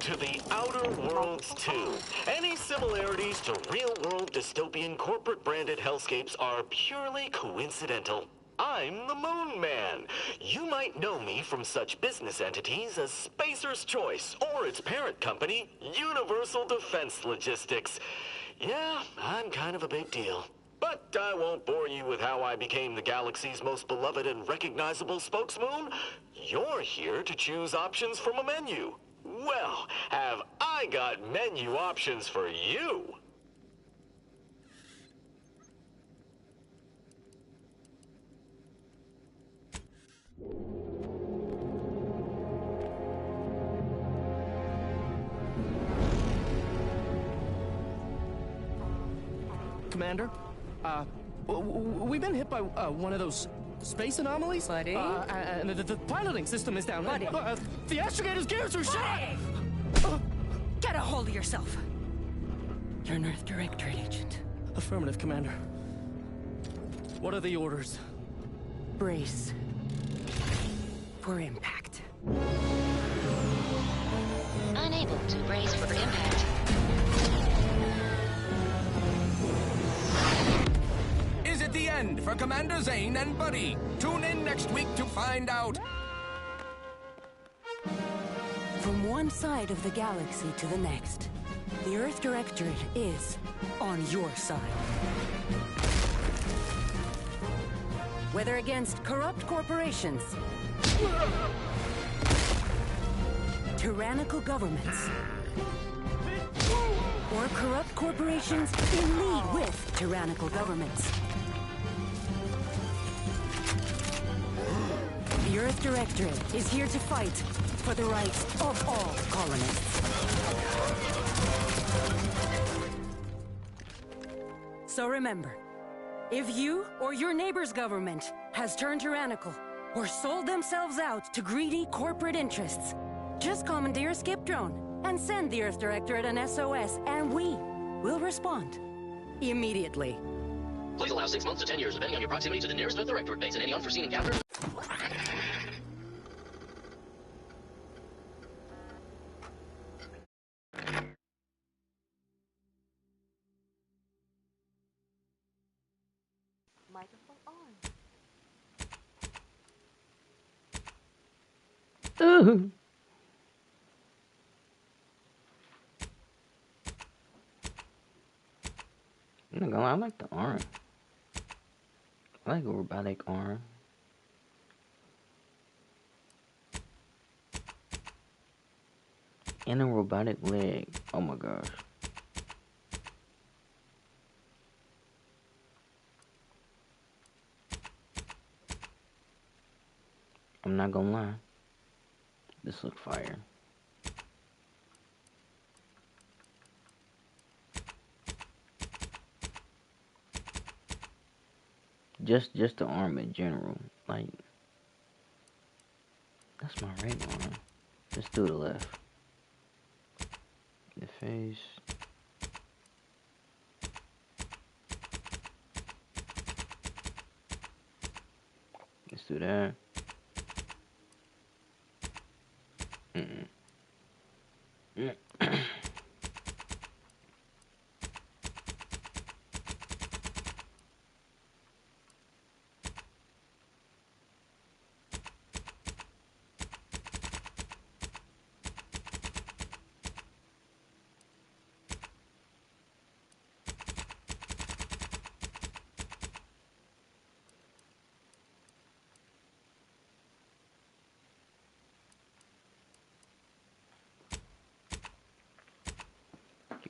to The Outer Worlds 2. Any similarities to real-world dystopian corporate-branded hellscapes are purely coincidental. I'm the Moon Man. You might know me from such business entities as Spacer's Choice or its parent company, Universal Defense Logistics. Yeah, I'm kind of a big deal. But I won't bore you with how I became the galaxy's most beloved and recognizable spokesmoon. You're here to choose options from a menu. Well, have I got menu options for you? Commander, we've been hit by one of those space anomalies. Buddy? And the piloting system is down. Buddy? The astrogator's gears are shot! Get a hold of yourself! You're an Earth Directorate agent. Affirmative, Commander. What are the orders? Brace for impact. Unable to brace for impact. Is it the end for Commander Zane and Buddy? Tune in next week to find out. From one side of the galaxy to the next, the Earth Directorate is on your side. Whether against corrupt corporations, tyrannical governments, or corrupt corporations in league with tyrannical governments, the Earth Directorate is here to fight for the rights of all colonists. So remember, if you or your neighbor's government has turned tyrannical or sold themselves out to greedy corporate interests, just commandeer a skip drone and send the Earth Directorate an SOS, and we will respond immediately. Please allow 6 months to 10 years, depending on your proximity to the nearest Earth Directorate base and any unforeseen encounter. Microphone on. Ooh. I'm not gonna lie, I like the arm. I like a robotic arm. And a robotic leg. Oh my gosh. I'm not gonna lie. This looks fire. Just the arm in general. Like, that's my right arm. Let's do the left. The face. Let's do that.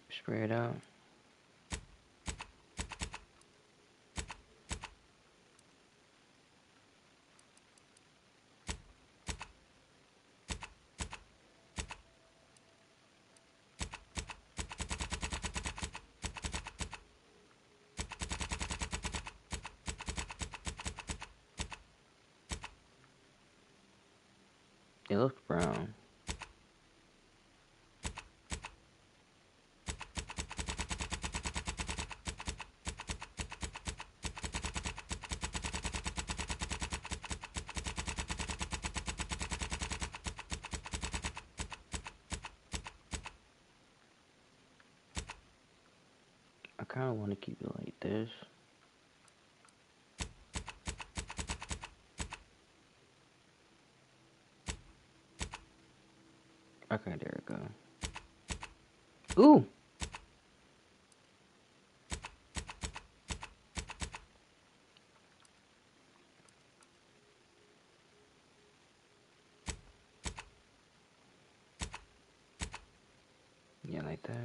Spray it out. It looks brown. I kind of want to keep it like this. Okay, there we go. Ooh! Yeah, like that.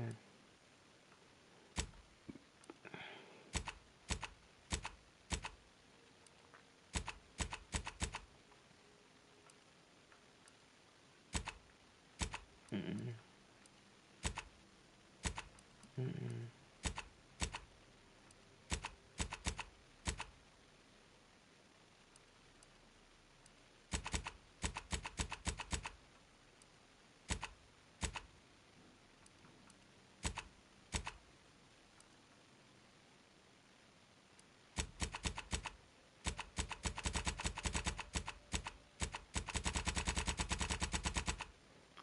Mm-mm. Mm-mm.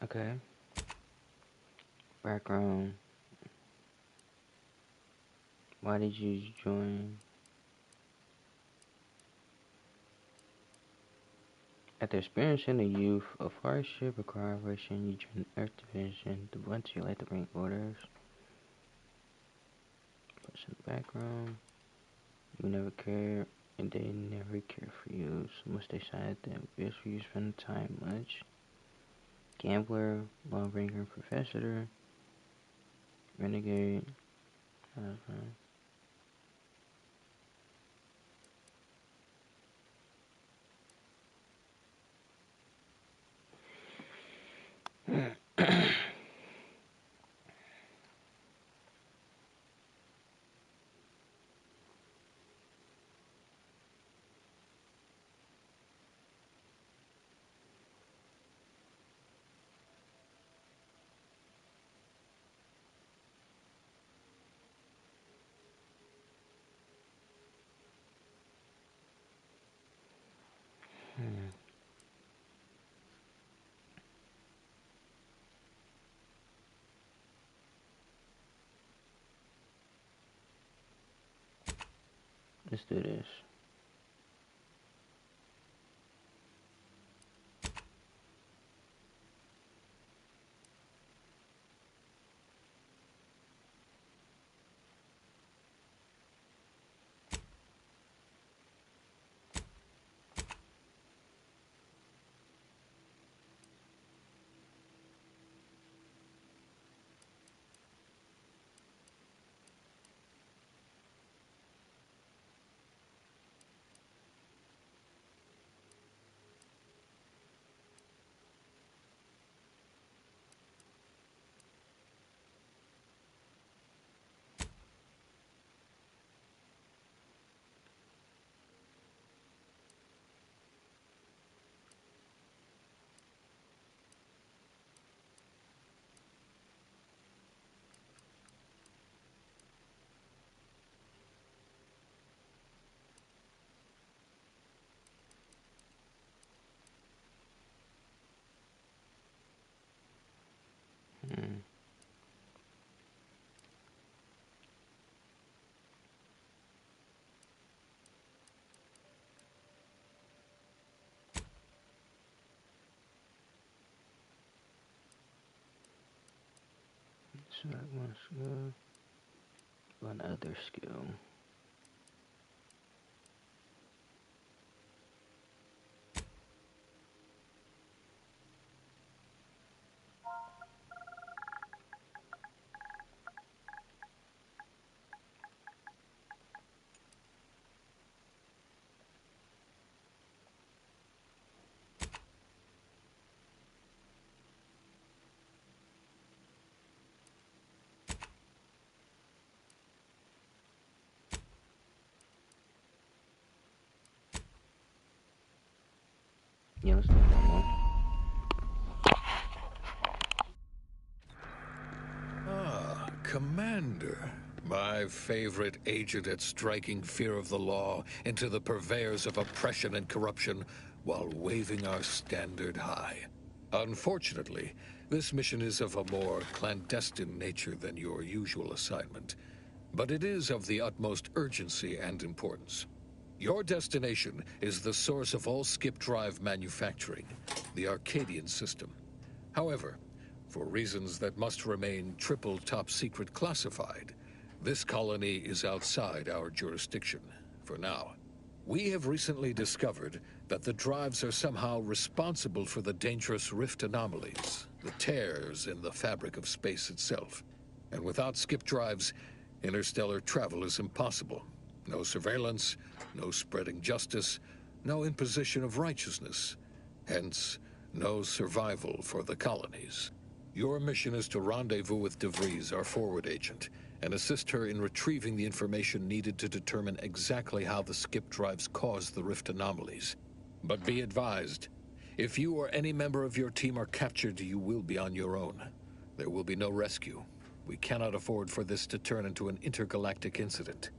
Okay. Background. Why did you join? After experiencing the youth of hardship and collaboration, you joined Earth Division. The once you like to bring orders. Person background. You never cared, and they never cared for you. So much they decided that best for you spend time much. Gambler, lawbringer, professor, renegade. Let's do this. So that one skill. One other skill. Yeah, let's do one more. Ah, Commander. My favorite agent at striking fear of the law into the purveyors of oppression and corruption while waving our standard high. Unfortunately, this mission is of a more clandestine nature than your usual assignment. but it is of the utmost urgency and importance. Your destination is the source of all skip drive manufacturing, the Arcadian system. However, for reasons that must remain triple top secret classified, this colony is outside our jurisdiction for now. We have recently discovered that the drives are somehow responsible for the dangerous rift anomalies, the tears in the fabric of space itself. And without skip drives, interstellar travel is impossible. No surveillance, no spreading justice, no imposition of righteousness. Hence, no survival for the colonies. Your mission is to rendezvous with DeVries, our forward agent, and assist her in retrieving the information needed to determine exactly how the skip drives cause the rift anomalies. But be advised, if you or any member of your team are captured, you will be on your own. There will be no rescue. We cannot afford for this to turn into an intergalactic incident.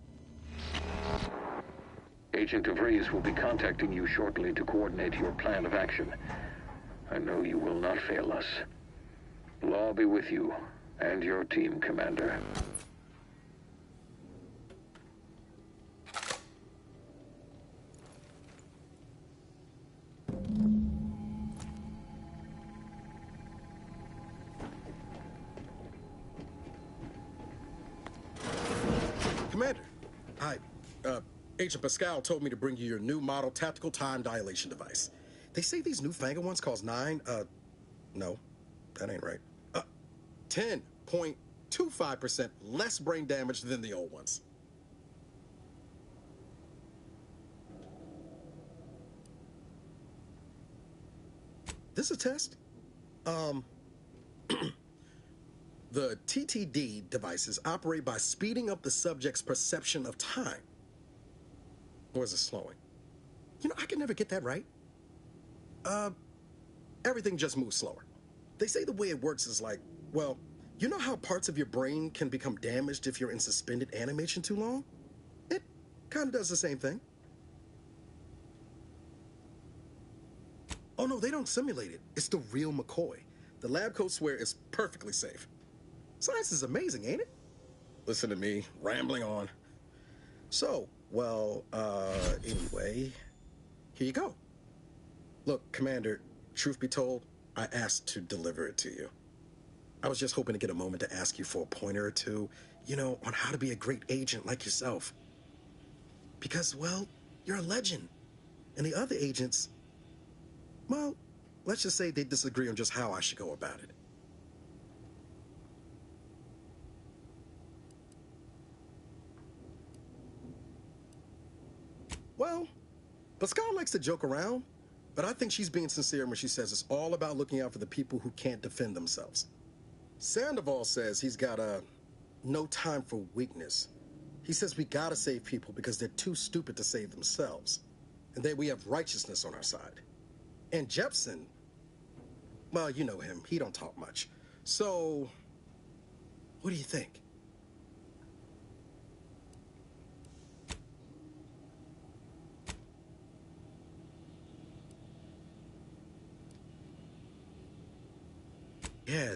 Agent DeVries will be contacting you shortly to coordinate your plan of action. I know you will not fail us. Law be with you and your team, Commander. Commander, hi. Agent Pascal told me to bring you your new model tactical time dilation device. They say these newfangled ones cause no, that ain't right. 10.25% less brain damage than the old ones. This a test? The TTD devices operate by speeding up the subject's perception of time. Or is it slowing? You know, I can never get that right. Everything just moves slower. They say the way it works is like, well, you know how parts of your brain can become damaged if you're in suspended animation too long? It kind of does the same thing. Oh no, they don't simulate it. It's the real McCoy. The lab coats swear it's perfectly safe. Science is amazing, ain't it? Listen to me, rambling on. So, well, anyway, here you go. Look, Commander, truth be told, I asked to deliver it to you. I was just hoping to get a moment to ask you for a pointer or two, you know, on how to be a great agent like yourself. Because, well, you're a legend. And the other agents, well, let's just say they disagree on just how I should go about it. Well, Pascal likes to joke around, but I think she's being sincere when she says it's all about looking out for the people who can't defend themselves. Sandoval says he's got no time for weakness. He says we gotta save people because they're too stupid to save themselves. And then we have righteousness on our side. And Jepson, well, you know him. He don't talk much. So, what do you think? Yeah,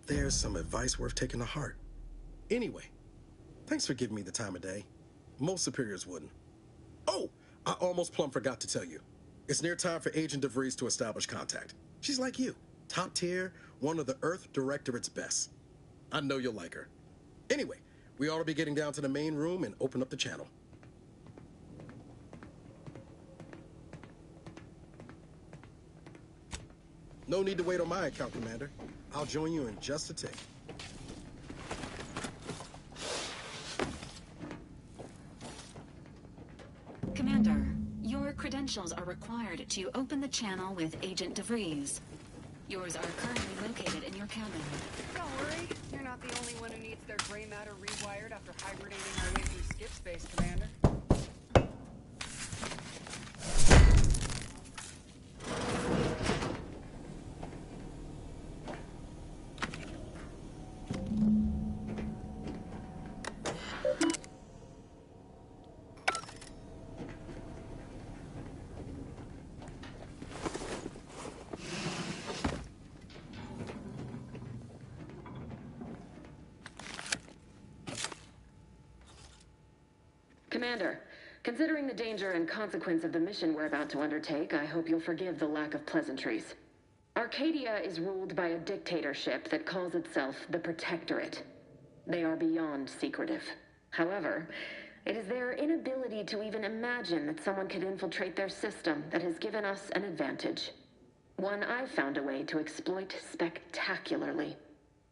there's some advice worth taking to heart. Anyway, thanks for giving me the time of day. Most superiors wouldn't. Oh, I almost plumb forgot to tell you. It's near time for Agent DeVries to establish contact. She's like you, top tier, one of the Earth Directorate's best. I know you'll like her. Anyway, we ought to be getting down to the main room and open up the channel. No need to wait on my account, Commander. I'll join you in just a tick. Commander, your credentials are required to open the channel with Agent DeVries. Yours are currently located in your cabin. Don't worry, you're not the only one who needs their gray matter rewired after hibernating our way through skip space, Commander. Commander, considering the danger and consequence of the mission we're about to undertake, I hope you'll forgive the lack of pleasantries. Arcadia is ruled by a dictatorship that calls itself the Protectorate. They are beyond secretive. However, it is their inability to even imagine that someone could infiltrate their system that has given us an advantage. One I've found a way to exploit spectacularly.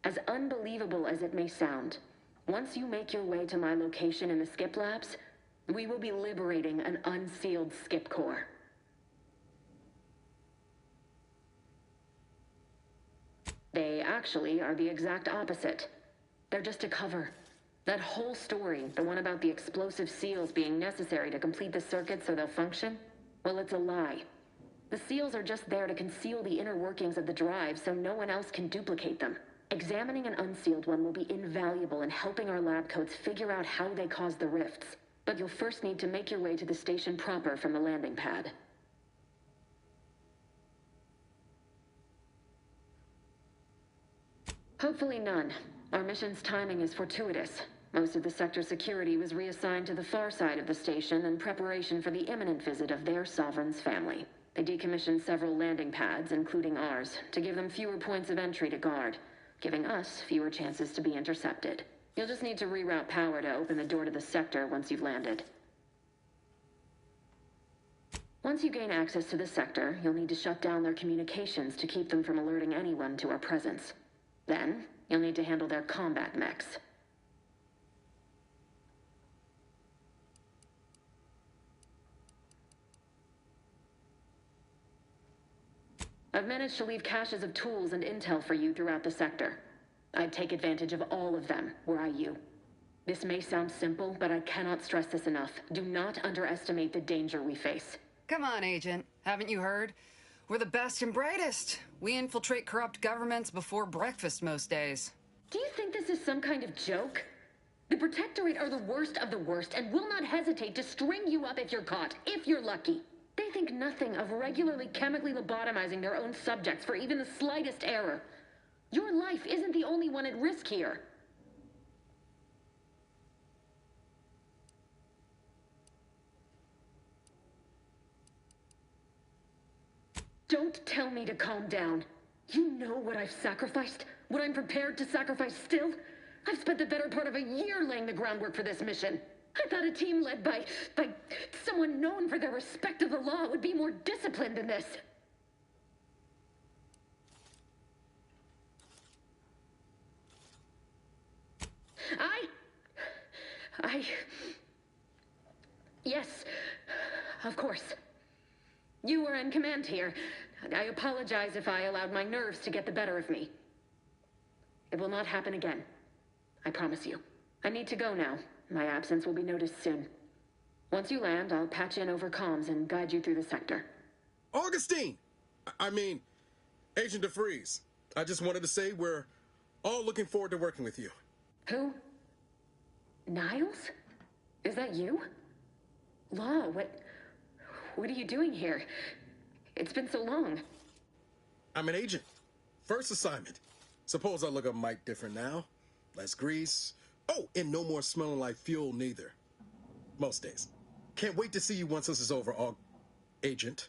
As unbelievable as it may sound, once you make your way to my location in the Skip Labs, we will be liberating an unsealed Skip core. They actually are the exact opposite. They're just a cover. That whole story, the one about the explosive seals being necessary to complete the circuit so they'll function, well, it's a lie. The seals are just there to conceal the inner workings of the drive so no one else can duplicate them. Examining an unsealed one will be invaluable in helping our lab coats figure out how they cause the rifts. But you'll first need to make your way to the station proper from the landing pad. Hopefully none. Our mission's timing is fortuitous. Most of the sector security was reassigned to the far side of the station in preparation for the imminent visit of their sovereign's family. They decommissioned several landing pads, including ours, to give them fewer points of entry to guard, giving us fewer chances to be intercepted. You'll just need to reroute power to open the door to the sector once you've landed. Once you gain access to the sector, you'll need to shut down their communications to keep them from alerting anyone to our presence. Then, you'll need to handle their combat mechs. I've managed to leave caches of tools and intel for you throughout the sector. I'd take advantage of all of them, were I you. This may sound simple, but I cannot stress this enough. Do not underestimate the danger we face. Come on, Agent. Haven't you heard? We're the best and brightest. We infiltrate corrupt governments before breakfast most days. Do you think this is some kind of joke? The Protectorate are the worst of the worst and will not hesitate to string you up if you're caught, if you're lucky. They think nothing of regularly chemically lobotomizing their own subjects for even the slightest error. Your life isn't the only one at risk here. Don't tell me to calm down. You know what I've sacrificed, what I'm prepared to sacrifice still. I've spent the better part of a year laying the groundwork for this mission. I thought a team led by someone known for their respect of the law would be more disciplined than this. Yes, of course. You were in command here. I apologize if I allowed my nerves to get the better of me. It will not happen again. I promise you. I need to go now. My absence will be noticed soon. Once you land, I'll patch in over comms and guide you through the sector. Augustine! I mean, Agent DeFreeze. I just wanted to say we're all looking forward to working with you. Who? Niles? Is that you? Law, what are you doing here? It's been so long. I'm an agent. First assignment. Suppose I look a mite different now. Less grease. Oh, and no more smelling like fuel neither. Most days. Can't wait to see you once this is over, Agent.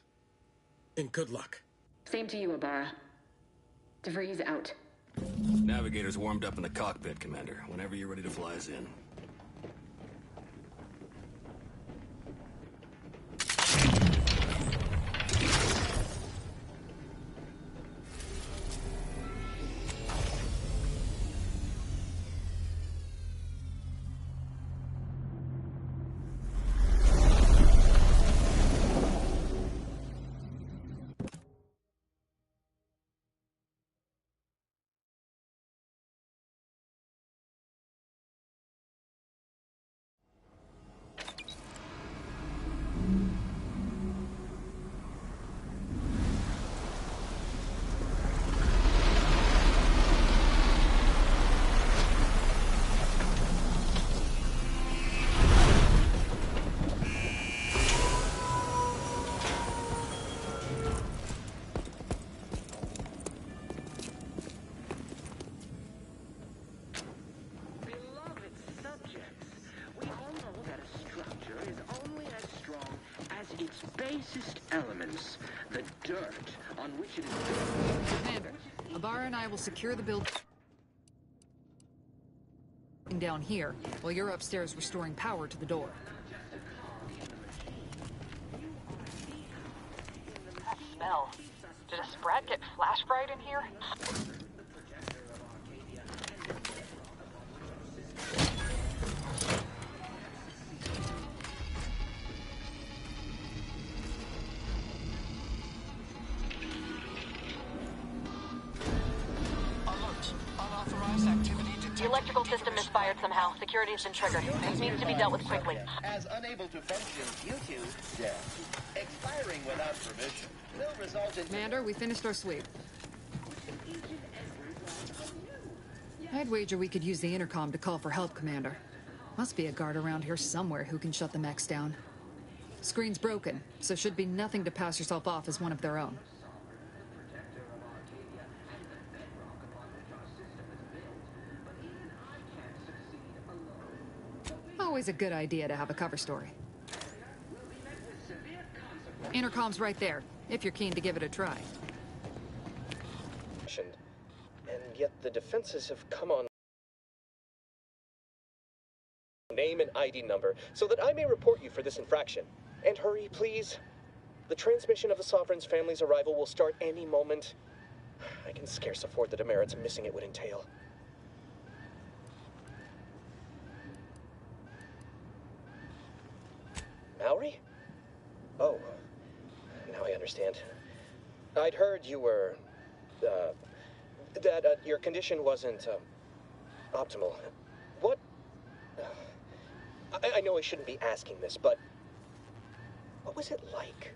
And good luck. Same to you, Abara. DeVries out. Navigator's warmed up in the cockpit, Commander. Whenever you're ready to fly us in. basest elements, the dirt on which it is built. Commander, Abara and I will secure the building down here, while you're upstairs restoring power to the door. That smell. Did a sprat get flash fried in here? The electrical system misfired somehow. Security's been triggered. This needs to be dealt with quickly. As unable to function due to death. Expiring without permission will result in... Commander, we finished our sweep. I'd wager we could use the intercom to call for help, Commander. Must be a guard around here somewhere who can shut the mechs down. Screen's broken, so should be nothing to pass yourself off as one of their own. Always a good idea to have a cover story. Intercom's right there, if you're keen to give it a try. And yet the defenses have come on name and ID number so that I may report you for this infraction. And hurry, please. The transmission of the Sovereign's family's arrival will start any moment. I can scarce afford the demerits missing it would entail. Mallory? Oh, now I understand. I'd heard you were, that your condition wasn't, optimal. What? I know I shouldn't be asking this, but what was it like?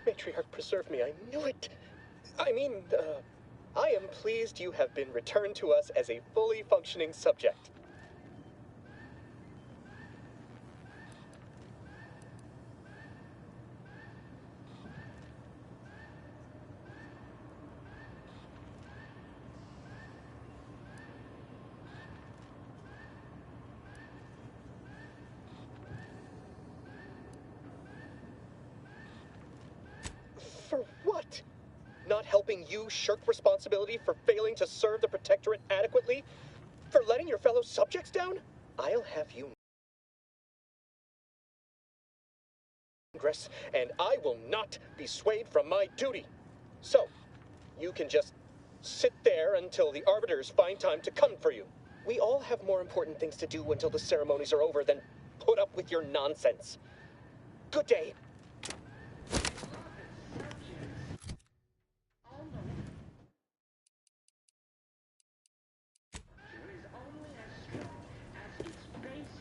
Matriarch, preserve me, I knew it! I mean, I am pleased you have been returned to us as a fully functioning subject. For what? Not helping you shirk responsibility for failing to serve the Protectorate adequately? For letting your fellow subjects down? I'll have you Congress, and I will not be swayed from my duty. So, you can just sit there until the Arbiters find time to come for you. We all have more important things to do until the ceremonies are over than put up with your nonsense. Good day.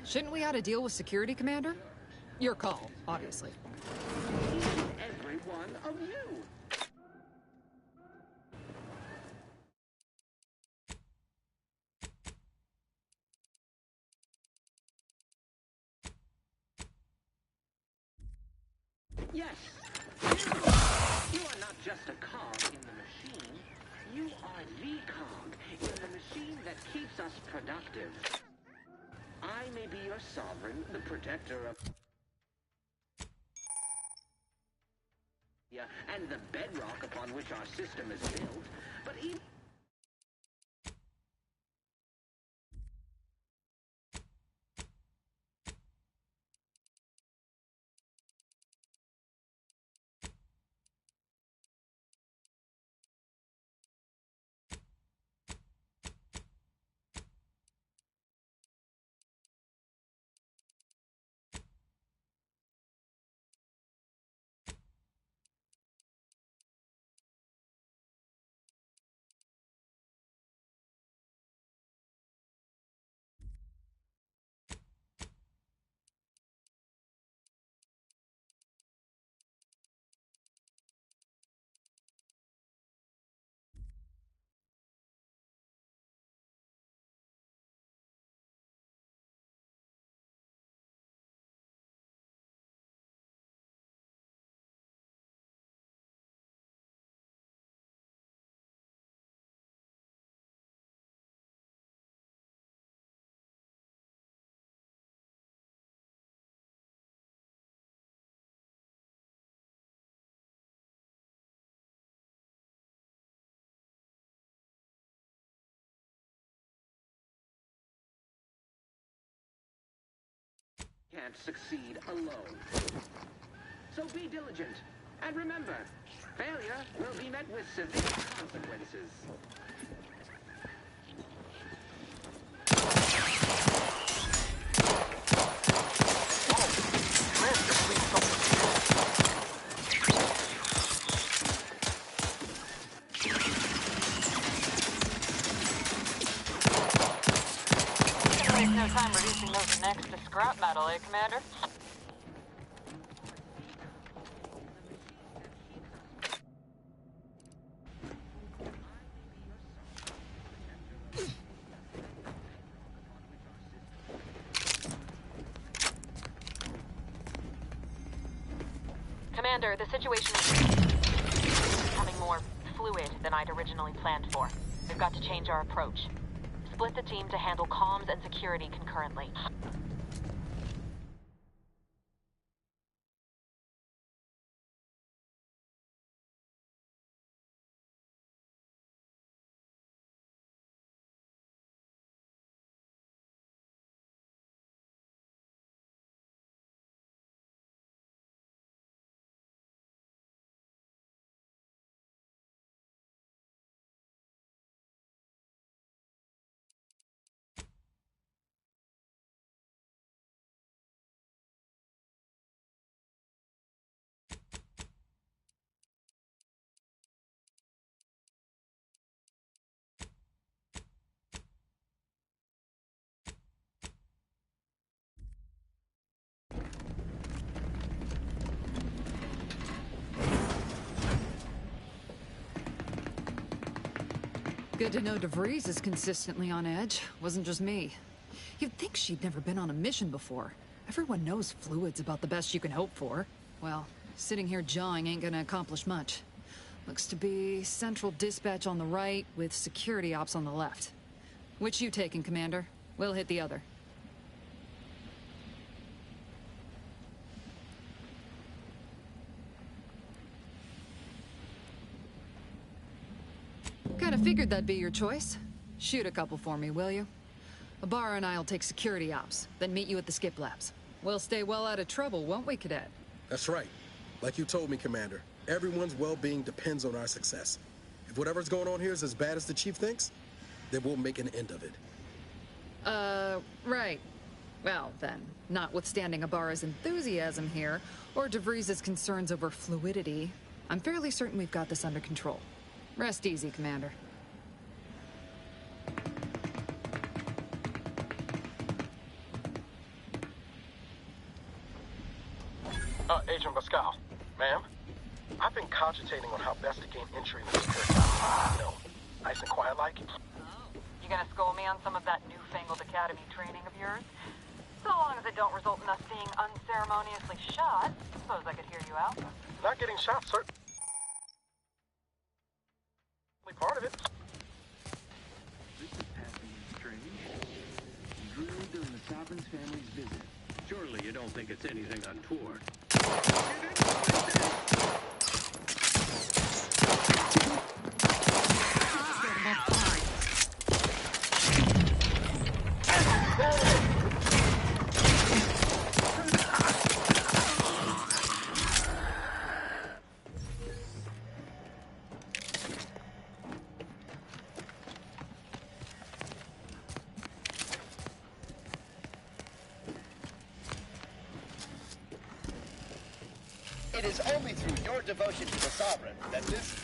Shouldn't we add a deal with security, Commander? Your call, obviously. Every one of you. Yes. You are not just a cog in the machine. You are the cog in the machine that keeps us productive. I may be your sovereign, the protector of... and the bedrock upon which our system is built, but even... can't succeed alone. So be diligent, and remember, failure will be met with severe consequences. Waste no time reducing those necks to scrap metal, eh, Commander? Commander, the situation is becoming more fluid than I'd originally planned for. We've got to change our approach. Split the team to handle comms and security concurrently. Good to know DeVries is consistently on edge. Wasn't just me. You'd think she'd never been on a mission before. Everyone knows fluid's about the best you can hope for. Well, sitting here jawing ain't gonna accomplish much. Looks to be central dispatch on the right with security ops on the left. Which you taking, Commander? We'll hit the other. Kinda figured that'd be your choice. Shoot a couple for me, will you? Ibarra and I'll take security ops, then meet you at the skip labs. We'll stay well out of trouble, won't we, Cadet? That's right. Like you told me, Commander, everyone's well-being depends on our success. If whatever's going on here is as bad as the Chief thinks, then we'll make an end of it. Right. Well, then, notwithstanding Ibarra's enthusiasm here, or DeVries' concerns over fluidity, I'm fairly certain we've got this under control. Rest easy, Commander. Agent Pascal. Ma'am? I've been cogitating on how best to gain entry in the security office. You know, nice and quiet-like. You gonna school me on some of that newfangled academy training of yours? So long as it don't result in us being unceremoniously shot. suppose I could hear you out. Not getting shot, sir. Part of it. This is passing strange. Drilled during the Sovereign's family's visit. Surely you don't think it's anything untoward.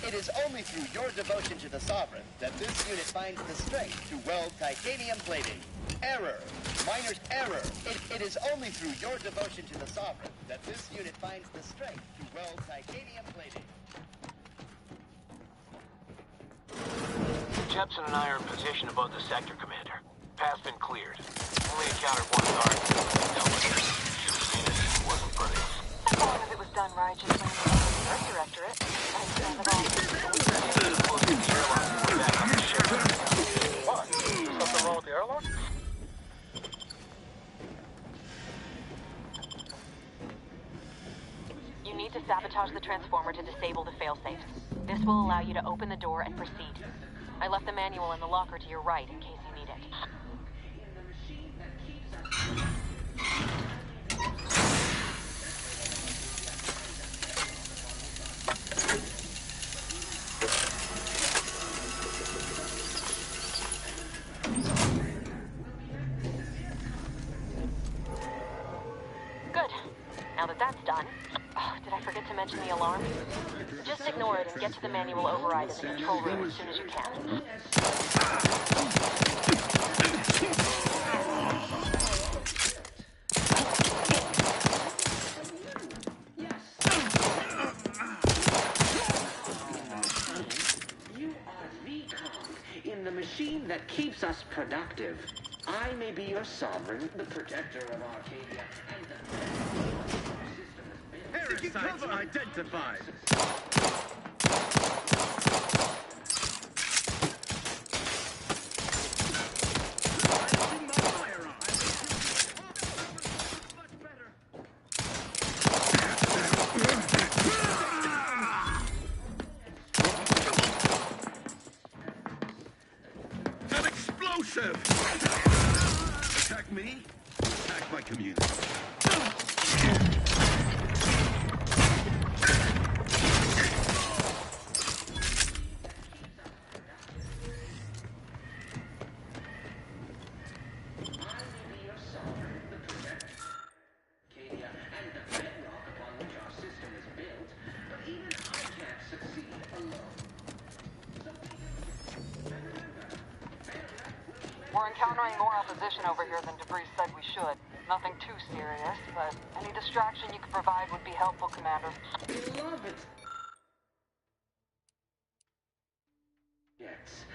It is only through your devotion to the Sovereign that this unit finds the strength to weld titanium plating. Error. Miner's error. It is only through your devotion to the Sovereign that this unit finds the strength to weld titanium plating. Jepson and I are in position above the sector, Commander. Path's been cleared. Only encountered one guard. No, should have seen it. It wasn't pretty. As long as it was done righteously in the Earth Directorate, I stand it all. What? Something wrong with the airlock? You need to sabotage the transformer to disable the failsafes. This will allow you to open the door and proceed. I left the manual in the locker to your right in case you need it. Good. Now that that's done... Oh, did I forget to mention the alarm? Just ignore it and get to the manual override in the control room as soon as you can. You are VCOG in the machine that keeps us productive. I may be your sovereign, the protector of Arcadia, and the... Parasites identified. An explosive! Attack me, attack my community. We're encountering more opposition over here than Debris said we should. Nothing too serious, but any distraction you could provide would be helpful, Commander. Beloved. Yes.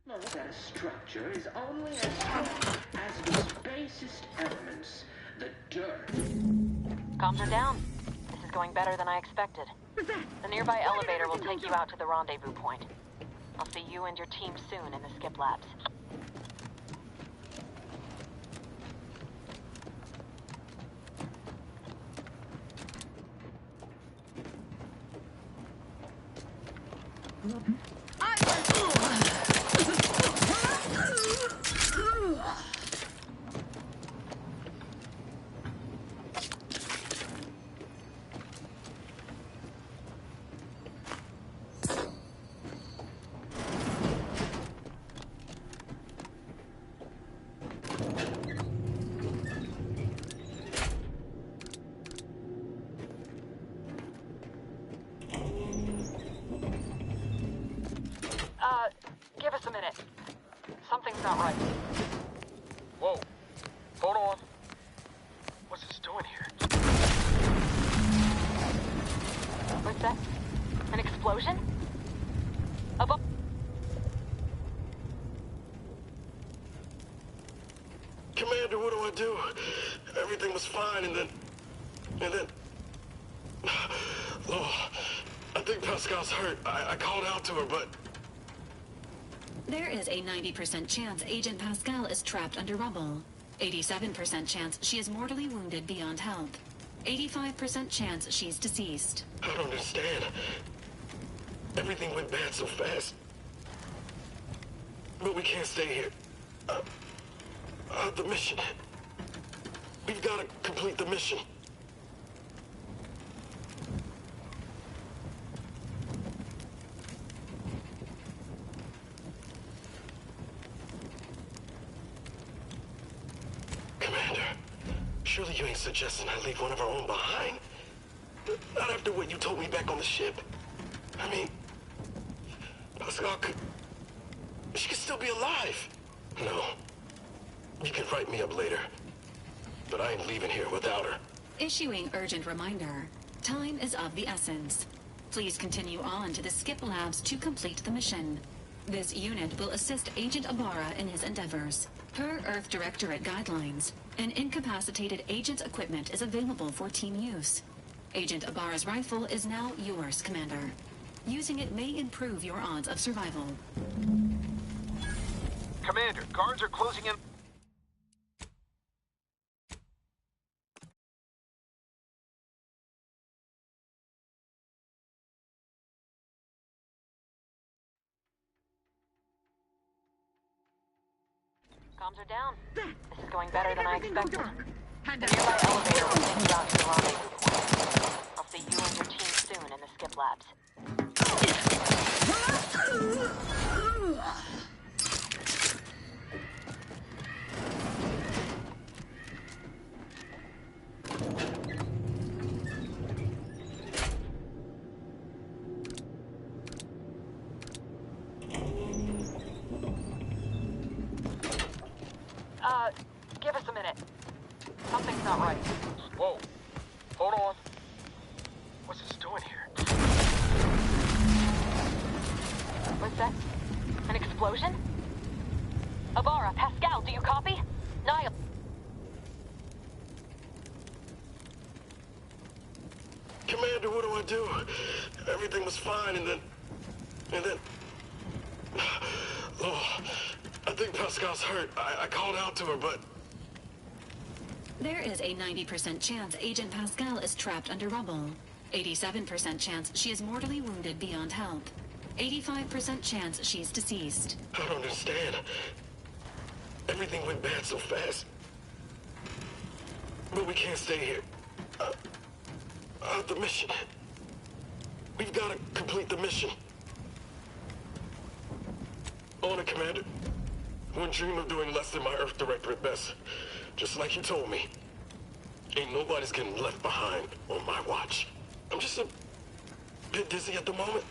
Know that a structure is only as strong as its basest elements, the dirt. Comms are down. This is going better than I expected. The nearby elevator will take you out to the rendezvous point. I'll see you and your team soon in the skip labs. Give us a minute. Something's not right. Whoa. Hold on. What's this doing here? What's that? An explosion? Above. Commander, what do I do? Everything was fine, and then... Oh, I think Pascal's hurt. I called out to her, but... There is a 90% chance Agent Pascal is trapped under rubble. 87% chance she is mortally wounded beyond help. 85% chance she's deceased. I don't understand. Everything went bad so fast. But we can't stay here. The mission. We've got to complete the mission. Commander, surely you ain't suggesting I leave one of our own behind? Not after what you told me back on the ship. I mean, Pascal could... She could still be alive. No. You can write me up later. But I ain't leaving here without her. Issuing urgent reminder. Time is of the essence. Please continue on to the Skip Labs to complete the mission. This unit will assist Agent Ibarra in his endeavors. Per Earth Directorate guidelines, an incapacitated agent's equipment is available for team use. Agent Ibarra's rifle is now yours, Commander. Using it may improve your odds of survival. Commander, guards are closing in. Comms are down. This is going better than I expected. The nearby elevator will take you out to the rendezvous point. I'll see you and your team soon in the Skip Labs. Give us a minute. Something's not right. Whoa. Hold on. What's this doing here? What's that? An explosion? Ibarra, Pascal, do you copy? Niall. Commander, what do I do? Everything was fine, and then... Oh, I think Pascal's hurt. I called out to her, but... There is a 90% chance Agent Pascal is trapped under rubble. 87% chance she is mortally wounded beyond help. 85% chance she's deceased. I don't understand. Everything went bad so fast. But we can't stay here. The mission. We've got to complete the mission. On it, Commander. Wouldn't dream of doing less than my Earth Directorate best. Just like you told me. Ain't nobody's getting left behind on my watch. I'm just a bit dizzy at the moment.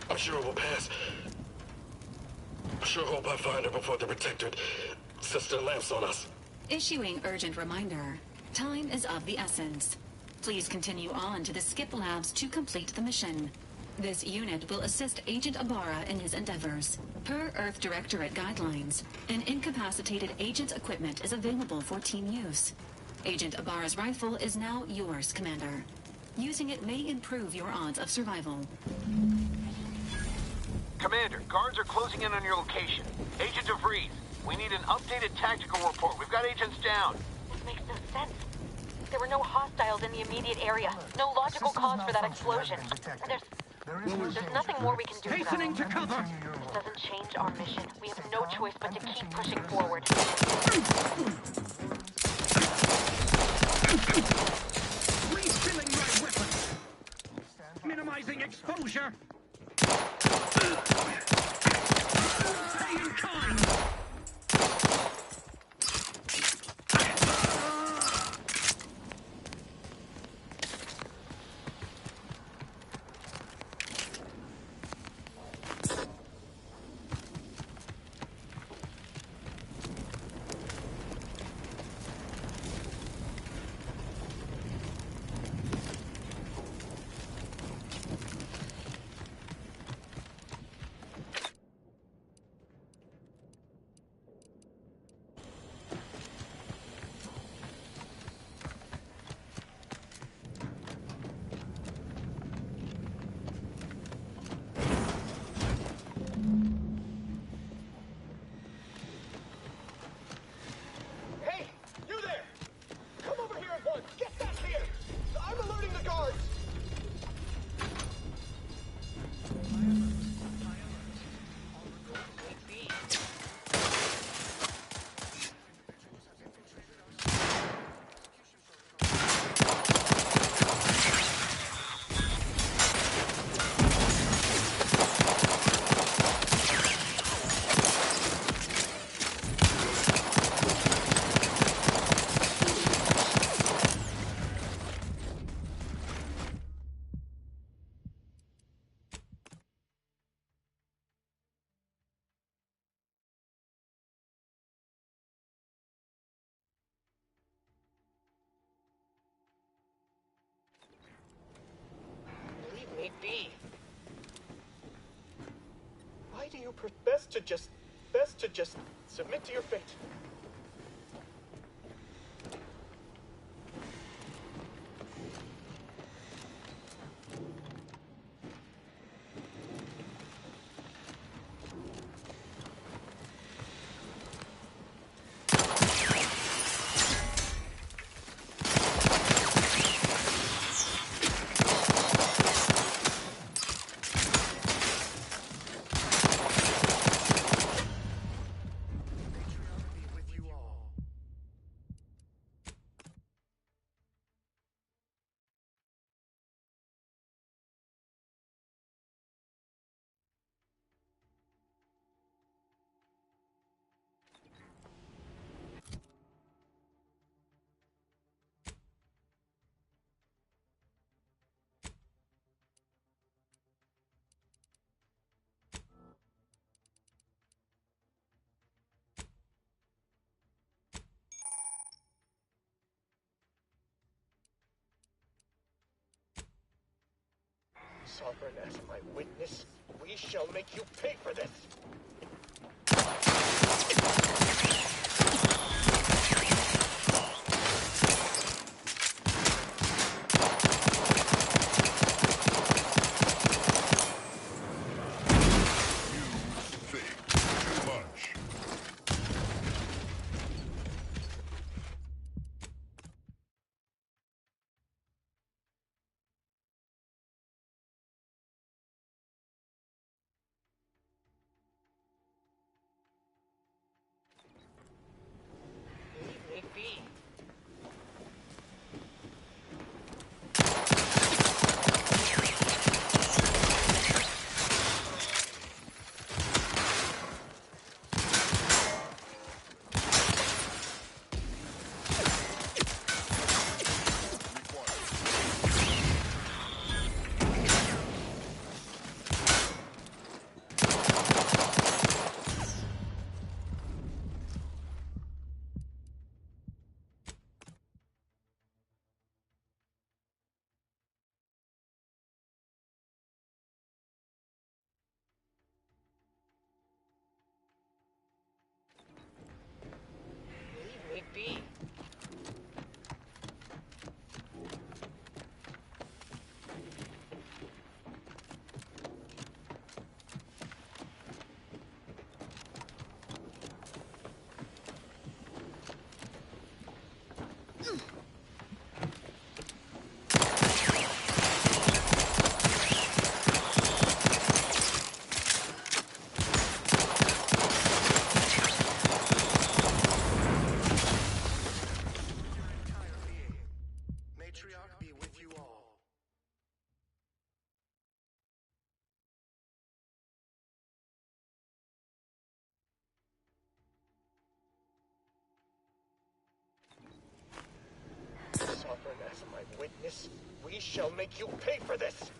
I'm sure it will pass. I sure hope I find her before the Protectorate sets their lamps on us. Issuing urgent reminder. Time is of the essence. Please continue on to the Skip Labs to complete the mission. This unit will assist Agent Ibarra in his endeavors. Per Earth Directorate guidelines, an incapacitated agent's equipment is available for team use. Agent Ibarra's rifle is now yours, Commander. Using it may improve your odds of survival. Commander, guards are closing in on your location. Agent DeVries, we need an updated tactical report. We've got agents down. This makes no sense. There were no hostiles in the immediate area. No logical cause for that explosion. There's nothing more we can do. Hastening to cover. This doesn't change our mission. We have no choice but to keep pushing forward. Refilling my weapon. Minimizing exposure. Pay in kind. you best to just submit to your fate. Sovereign, as my witness, we shall make you pay for this! Be. Sovereign, as my witness, we shall make you pay for this!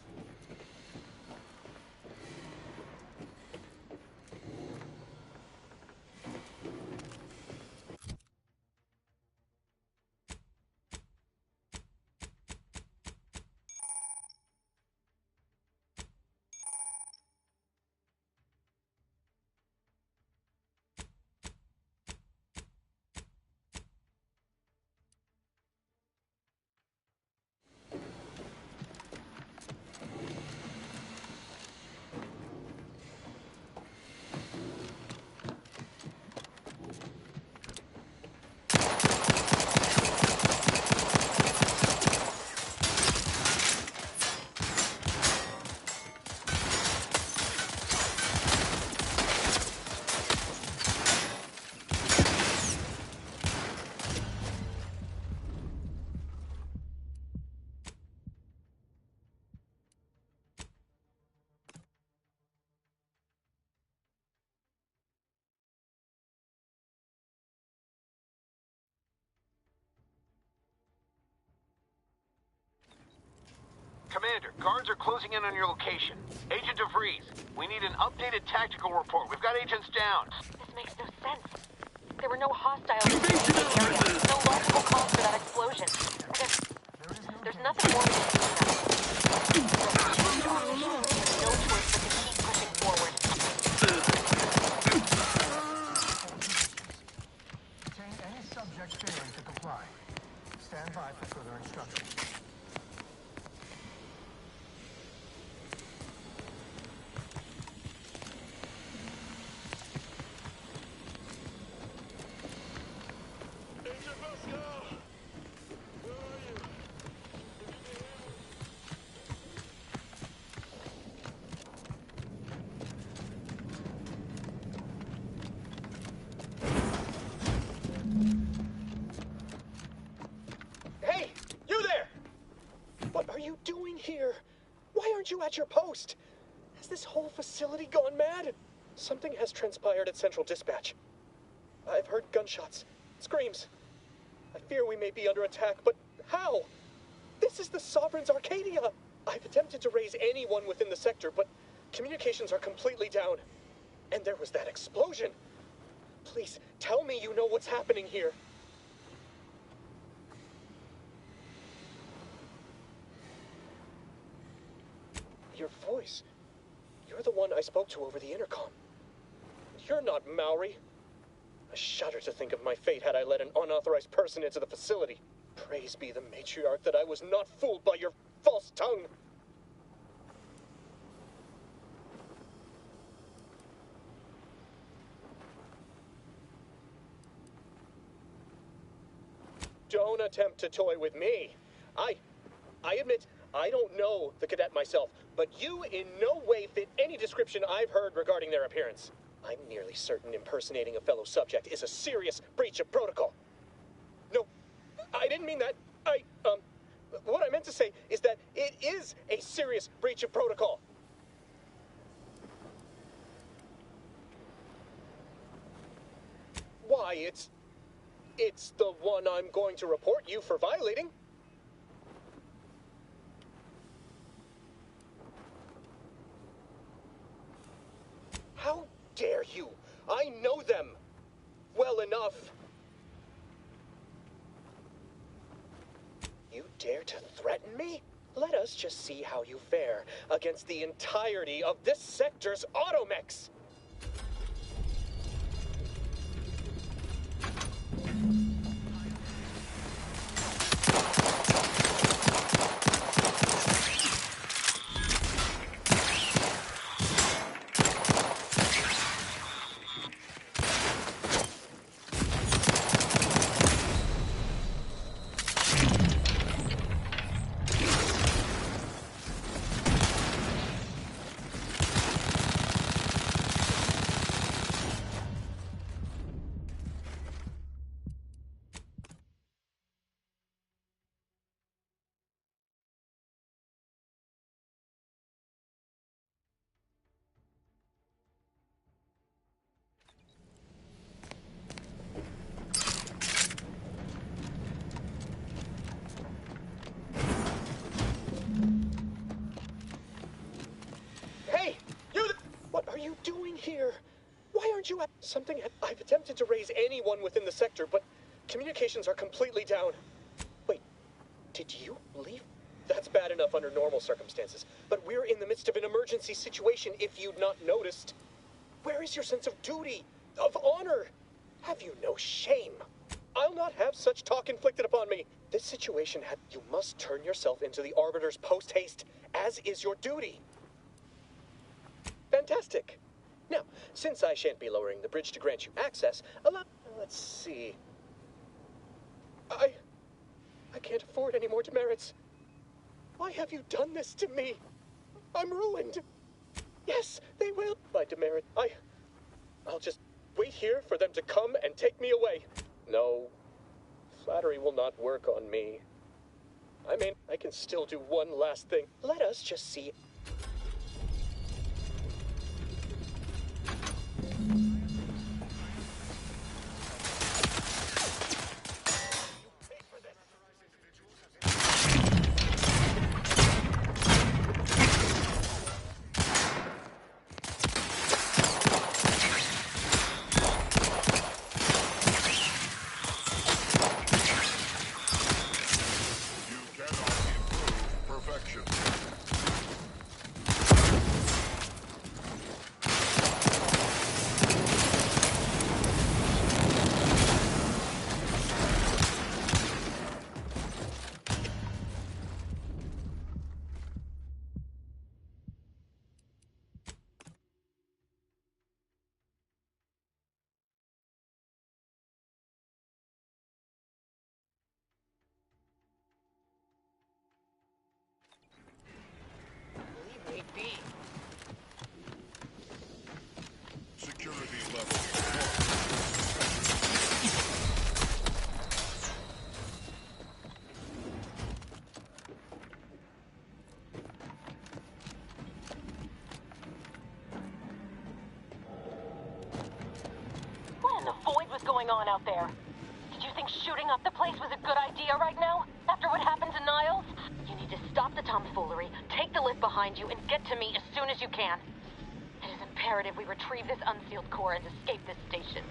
Commander, guards are closing in on your location. Agent DeVries, we need an updated tactical report. We've got agents down. This makes no sense. There were no hostiles in the area. No logical cause for that explosion. There's nothing more we can do now. There's no choice but to keep pushing forward. at your post. Has this whole facility gone mad? Something has transpired at Central Dispatch. I've heard gunshots, screams. I fear we may be under attack, but how? This is the Sovereign's Arcadia. I've attempted to raise anyone within the sector, but communications are completely down. And there was that explosion. Please, tell me you know what's happening here. Your voice. You're the one I spoke to over the intercom. You're not Maori. I shudder to think of my fate had I let an unauthorized person into the facility. Praise be the matriarch that I was not fooled by your false tongue. Don't attempt to toy with me. I admit, I don't know the cadet myself, but you in no way fit any description I've heard regarding their appearance. I'm nearly certain impersonating a fellow subject is a serious breach of protocol. No, I didn't mean that. What I meant to say is that it is a serious breach of protocol. Why, it's the one I'm going to report you for violating. How dare you? I know them well enough. You dare to threaten me? Let us just see how you fare against the entirety of this sector's automechs. Here. Why aren't you at something? I've attempted to raise anyone within the sector, but communications are completely down. Wait, did you leave? That's bad enough under normal circumstances, but we're in the midst of an emergency situation if you'd not noticed. Where is your sense of duty, of honor? Have you no shame? I'll not have such talk inflicted upon me. This situation you must turn yourself into the Arbiter's post-haste, as is your duty. Fantastic. Now, since I shan't be lowering the bridge to grant you access, let's see. I can't afford any more demerits. Why have you done this to me? I'm ruined. Yes, they will. By demerit, I'll just wait here for them to come and take me away. No, flattery will not work on me. I mean, I can still do one last thing. Let us just see. the void was going on out there? Did you think shooting up the place was a good idea right now? After what happened to Niles? You need to stop the tomfoolery, take the lift behind you, and get to me as soon as you can. It is imperative we retrieve this unsealed core and escape this station.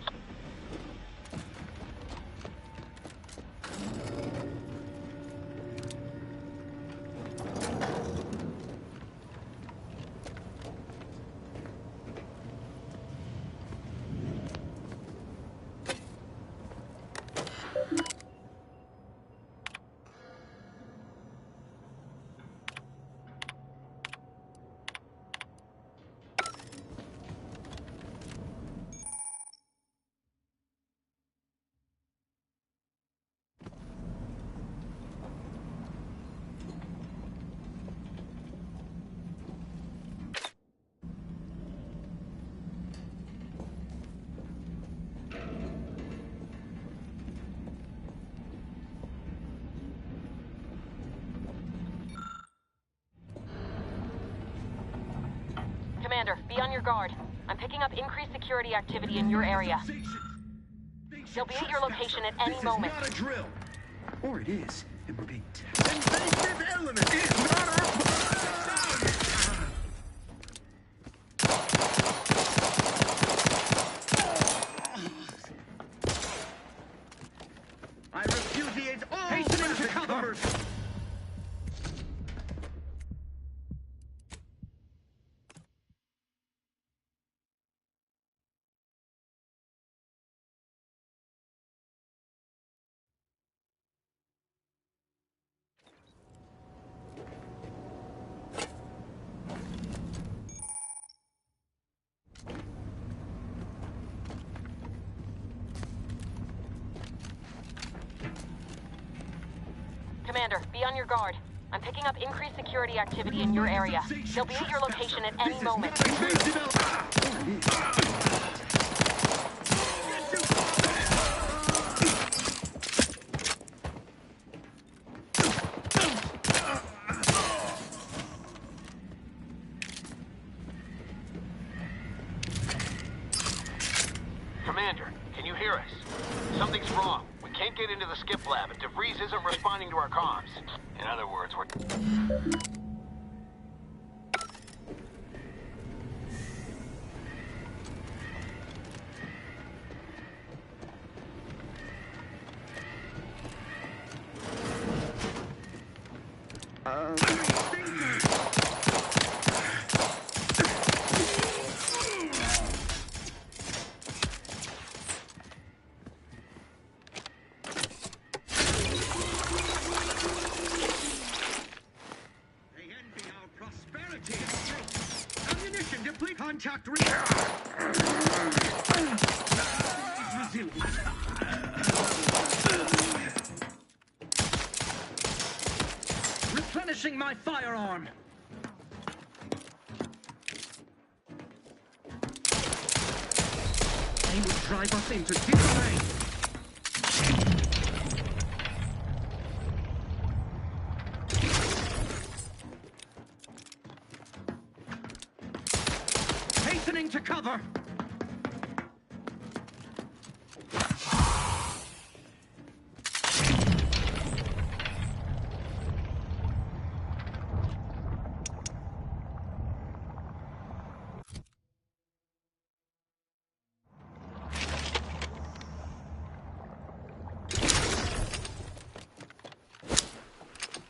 Commander, be on your guard. I'm picking up increased security activity in your area. They'll be at your location at any moment. This is not a drill. Or it is, and we're being invasive element is not I repudiate all hastening to cover. Commander, be on your guard. I'm picking up increased security activity in your area. They'll be at your location at any moment. Commander, can you hear us? Something's wrong. We can't get into the skip lab, and DeVries isn't responding to our comms. In other words, we're... Contact replenishing my firearm. They will drive us into disarray. Hastening to cover!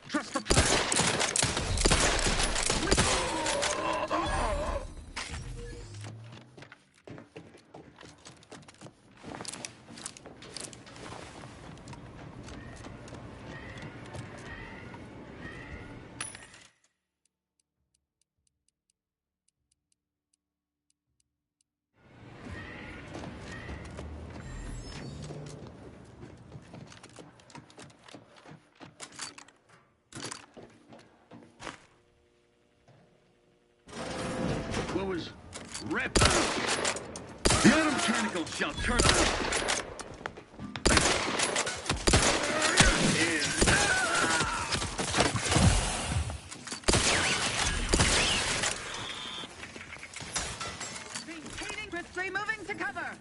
Trust the plan! What was rep? The Atom Tentacle shall turn out. Maintaining swiftly moving to cover.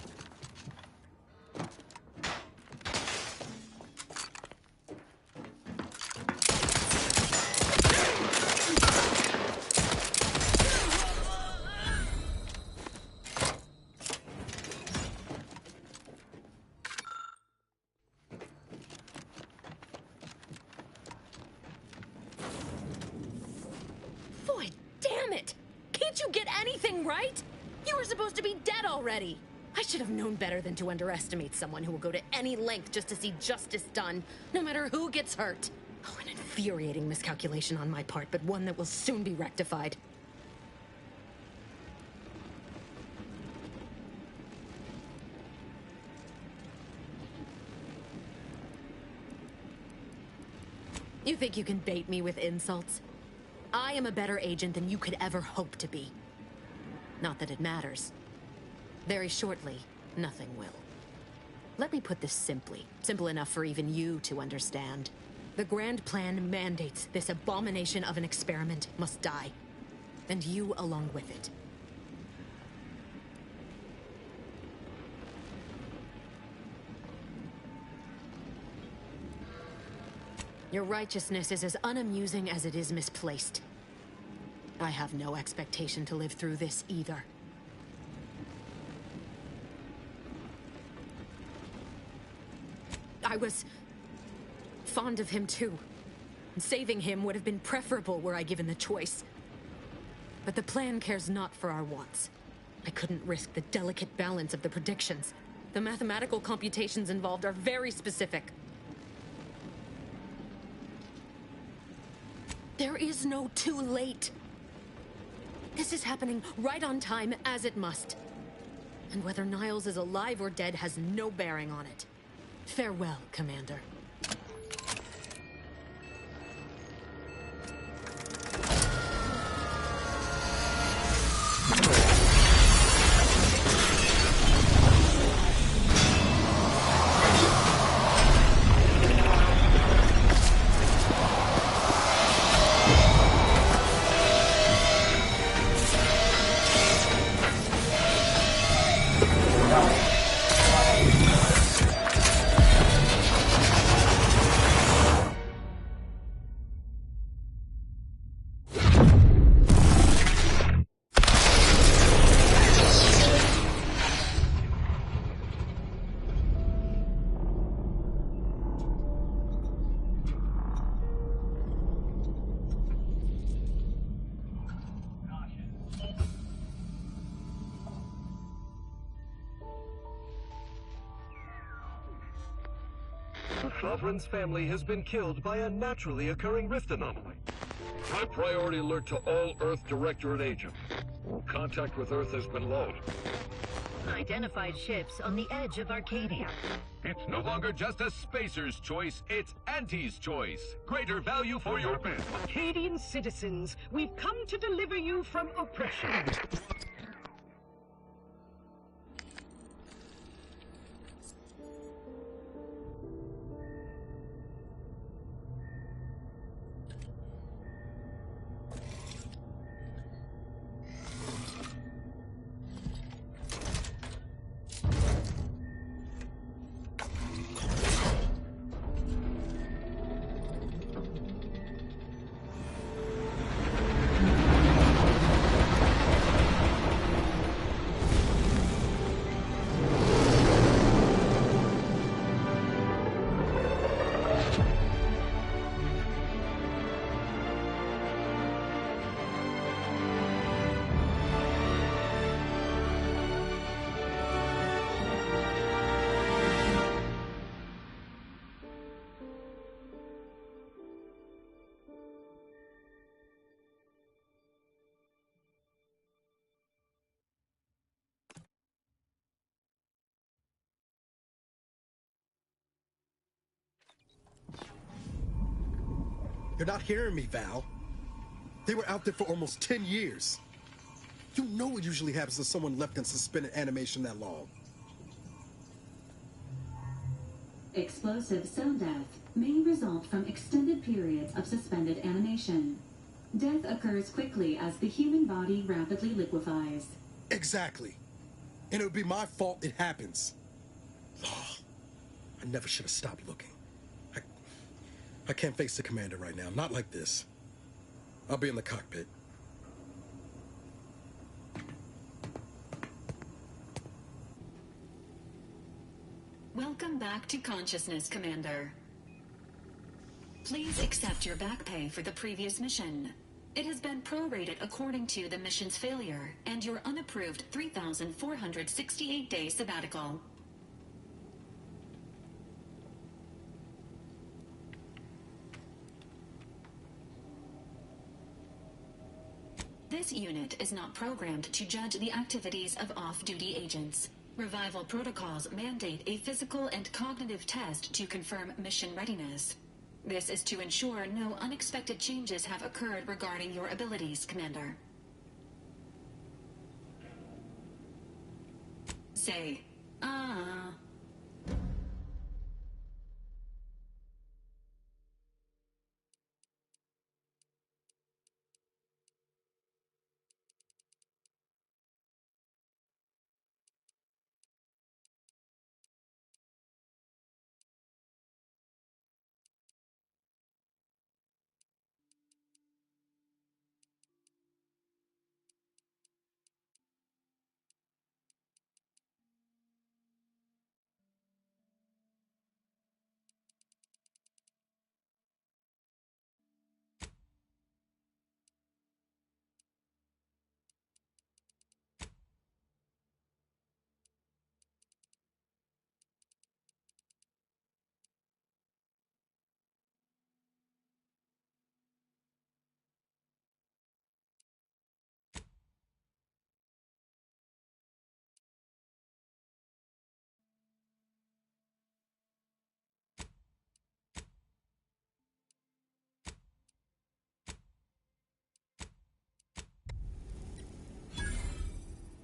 right? You were supposed to be dead already. I should have known better than to underestimate someone who will go to any length just to see justice done, no matter who gets hurt. Oh, an infuriating miscalculation on my part, but one that will soon be rectified. You think you can bait me with insults? I am a better agent than you could ever hope to be. Not that it matters. Very shortly, nothing will. Let me put this simply. Simple enough for even you to understand. The Grand Plan mandates this abomination of an experiment must die. And you along with it. Your righteousness is as unamusing as it is misplaced. I have no expectation to live through this either. I was fond of him too. Saving him would have been preferable were I given the choice. But the plan cares not for our wants. I couldn't risk the delicate balance of the predictions. The mathematical computations involved are very specific. There is no too late. This is happening right on time, as it must. And whether Niles is alive or dead has no bearing on it. Farewell, Commander. The Sovereign's family has been killed by a naturally occurring rift anomaly. High priority alert to all Earth Directorate agents. Contact with Earth has been low. Identified ships on the edge of Arcadia. It's no longer just a spacer's choice, it's Auntie's choice. Greater value for your men. Arcadian citizens, we've come to deliver you from oppression. You're not hearing me, Val. They were out there for almost 10 years. You know what usually happens to someone left in suspended animation that long. Explosive cell death may result from extended periods of suspended animation. Death occurs quickly as the human body rapidly liquefies. Exactly. And it would be my fault it happens. Oh, I never should have stopped looking. I can't face the commander right now, not like this. I'll be in the cockpit. Welcome back to consciousness, Commander. Please accept your back pay for the previous mission. It has been prorated according to the mission's failure and your unapproved 3,468-day sabbatical. This unit is not programmed to judge the activities of off-duty agents. Revival protocols mandate a physical and cognitive test to confirm mission readiness. This is to ensure no unexpected changes have occurred regarding your abilities, Commander. Say, ah.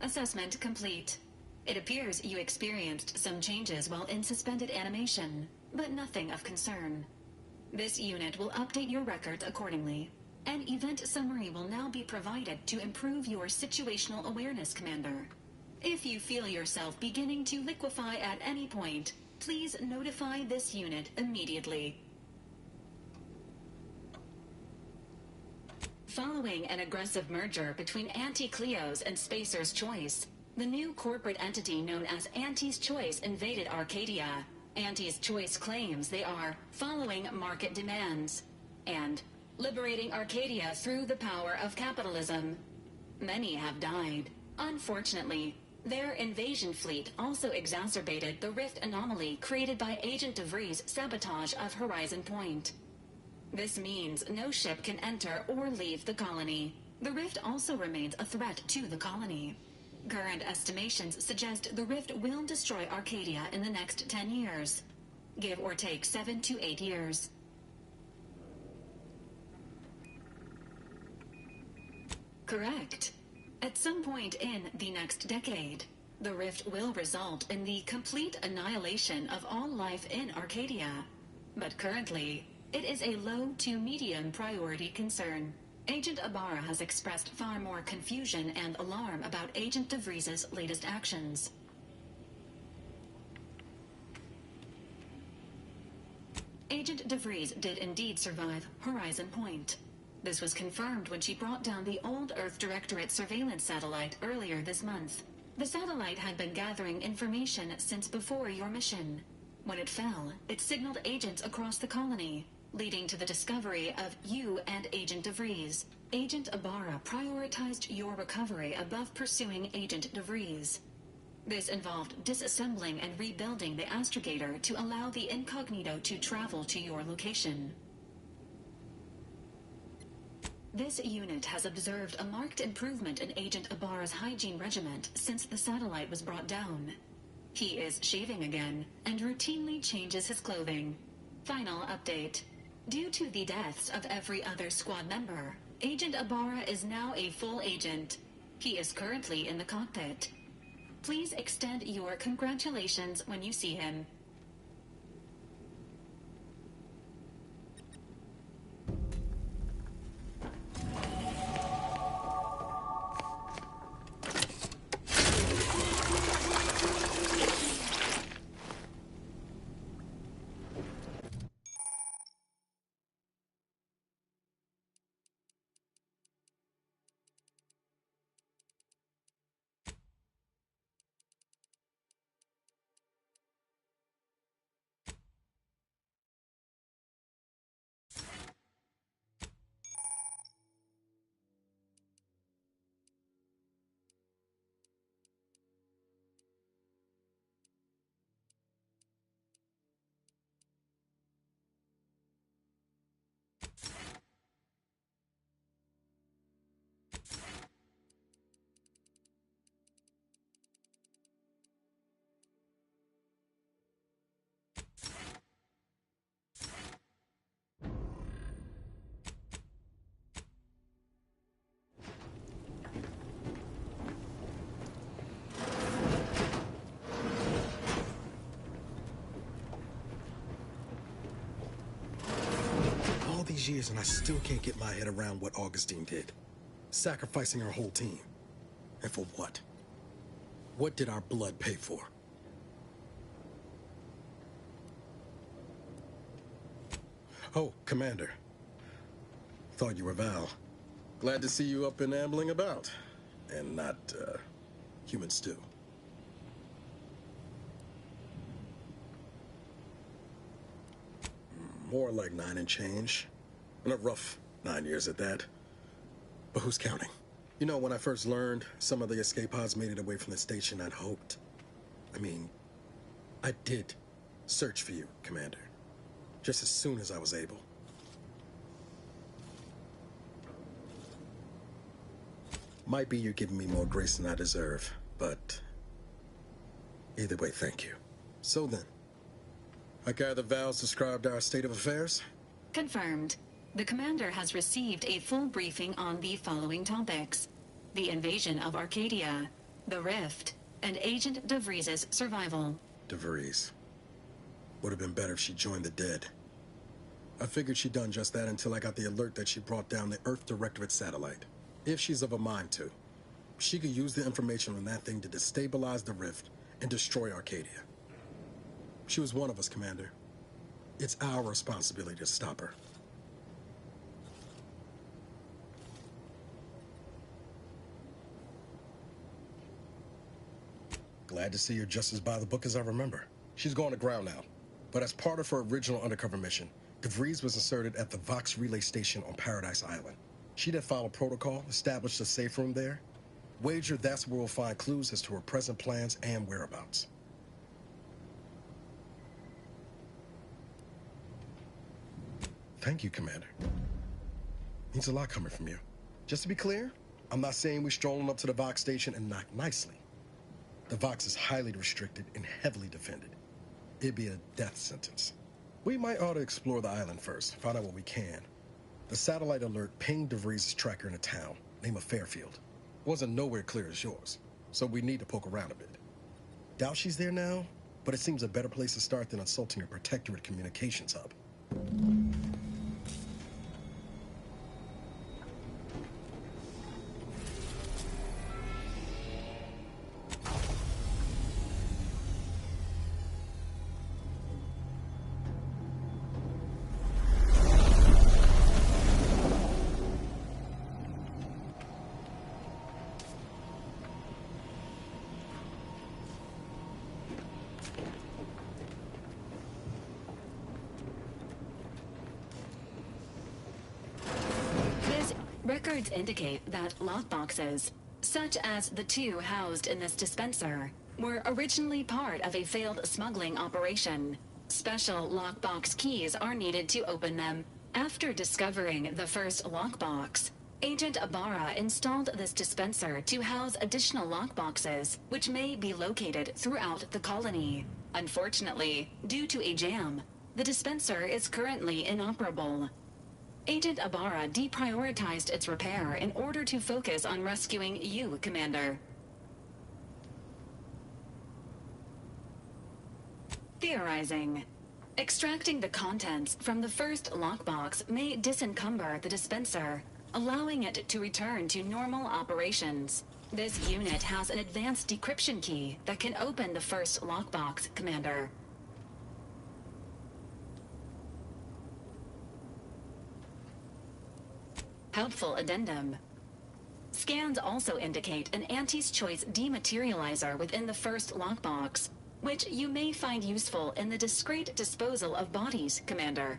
Assessment complete. It appears you experienced some changes while in suspended animation, but nothing of concern. This unit will update your records accordingly. An event summary will now be provided to improve your situational awareness, Commander. If you feel yourself beginning to liquefy at any point, please notify this unit immediately. Following an aggressive merger between Anti-Cleos and Spacer's Choice, the new corporate entity known as Anti's Choice invaded Arcadia. Anti's Choice claims they are following market demands and liberating Arcadia through the power of capitalism. Many have died. Unfortunately, their invasion fleet also exacerbated the rift anomaly created by Agent DeVries' sabotage of Horizon Point. This means no ship can enter or leave the colony. The rift also remains a threat to the colony. Current estimations suggest the rift will destroy Arcadia in the next 10 years. Give or take 7 to 8 years. Correct. At some point in the next decade, the rift will result in the complete annihilation of all life in Arcadia. But currently, it is a low to medium priority concern. Agent Ibarra has expressed far more confusion and alarm about Agent DeVries' latest actions. Agent DeVries did indeed survive Horizon Point. This was confirmed when she brought down the old Earth Directorate surveillance satellite earlier this month. The satellite had been gathering information since before your mission. When it fell, it signaled agents across the colony, leading to the discovery of you and Agent DeVries. Agent Ibarra prioritized your recovery above pursuing Agent DeVries. This involved disassembling and rebuilding the astrogator to allow the incognito to travel to your location. This unit has observed a marked improvement in Agent Ibarra's hygiene regiment since the satellite was brought down. He is shaving again and routinely changes his clothing. Final update. Due to the deaths of every other squad member, Agent Ibarra is now a full agent. He is currently in the cockpit. Please extend your congratulations when you see him. years and I still can't get my head around what Augustine did. Sacrificing her whole team. And for what? What did our blood pay for? Oh, Commander. Thought you were Val. Glad to see you up and ambling about. And not, human stew. More like 9 and change. And a rough 9 years at that. But who's counting? You know, when I first learned some of the escape pods made it away from the station, I'd hoped. I did search for you, Commander. Just as soon as I was able. Might be you're giving me more grace than I deserve, but either way, thank you. So then, I gather Val's described our state of affairs? Confirmed. The commander has received a full briefing on the following topics: the invasion of Arcadia, the Rift, and Agent DeVries' survival. DeVries. Would have been better if she joined the dead. I figured she'd done just that until I got the alert that she brought down the Earth Directorate satellite. If she's of a mind to, she could use the information on that thing to destabilize the Rift and destroy Arcadia. She was one of us, Commander. It's our responsibility to stop her. Glad to see you're just as by the book as I remember. She's going to ground now. But as part of her original undercover mission, DeVries was inserted at the Vox Relay Station on Paradise Island. She'd have followed protocol, established a safe room there. Wager that's where we'll find clues as to her present plans and whereabouts. Thank you, Commander. Means a lot coming from you. Just to be clear, I'm not saying we're strolling up to the Vox station and knock nicely. The Vox is highly restricted and heavily defended. It'd be a death sentence. We might ought to explore the island first, find out what we can. The satellite alert pinged DeVries' tracker in a town, name of Fairfield. Wasn't nowhere clear as yours, so we need to poke around a bit. Doubt she's there now, but it seems a better place to start than assaulting a Protectorate communications hub. Records indicate that lockboxes, such as the 2 housed in this dispenser, were originally part of a failed smuggling operation. Special lockbox keys are needed to open them. After discovering the first lockbox, Agent Ibarra installed this dispenser to house additional lockboxes, which may be located throughout the colony. Unfortunately, due to a jam, the dispenser is currently inoperable. Agent Ibarra deprioritized its repair in order to focus on rescuing you, Commander. Theorizing. Extracting the contents from the first lockbox may disencumber the dispenser, allowing it to return to normal operations. This unit has an advanced decryption key that can open the first lockbox, Commander. Helpful addendum. Scans also indicate an Auntie's Choice dematerializer within the first lockbox, which you may find useful in the discreet disposal of bodies, Commander.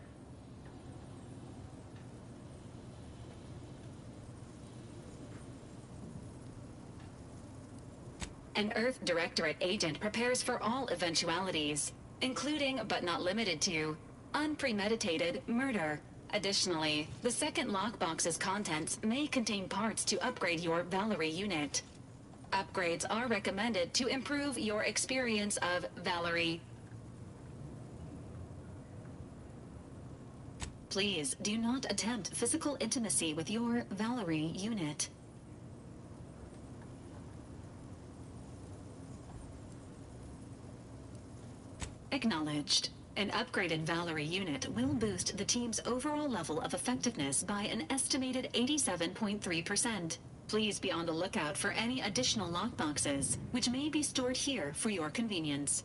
An Earth Directorate agent prepares for all eventualities, including but not limited to unpremeditated murder. Additionally, the second lockbox's contents may contain parts to upgrade your Valerie unit. Upgrades are recommended to improve your experience of Valerie. Please do not attempt physical intimacy with your Valerie unit. Acknowledged. An upgraded Valerie unit will boost the team's overall level of effectiveness by an estimated 87.3%. Please be on the lookout for any additional lockboxes, which may be stored here for your convenience.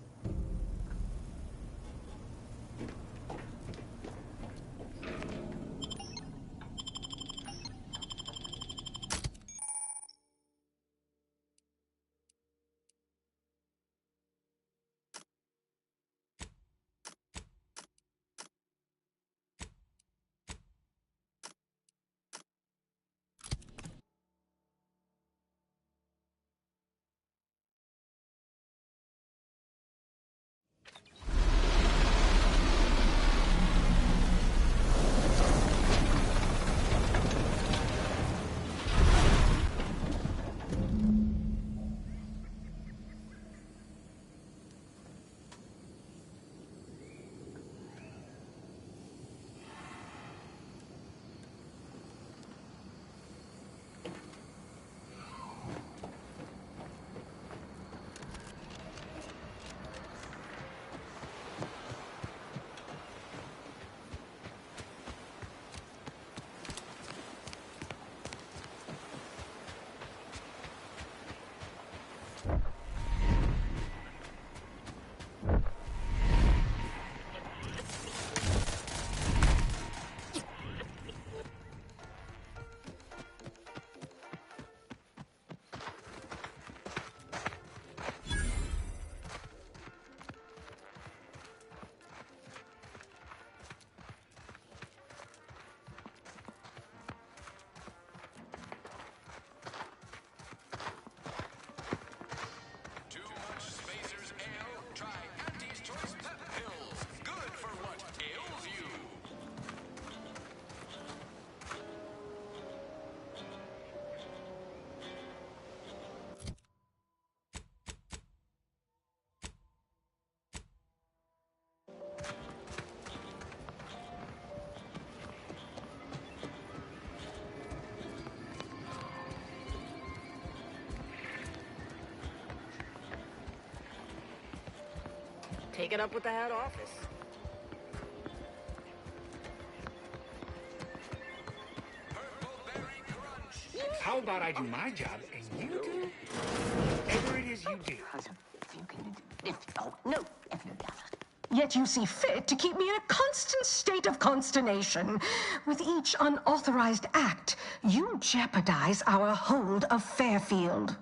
Take it up with the head office. How about I do my job and you do whatever it is you do? Yet you see fit to keep me in a constant state of consternation. With each unauthorized act, you jeopardize our hold of Fairfield.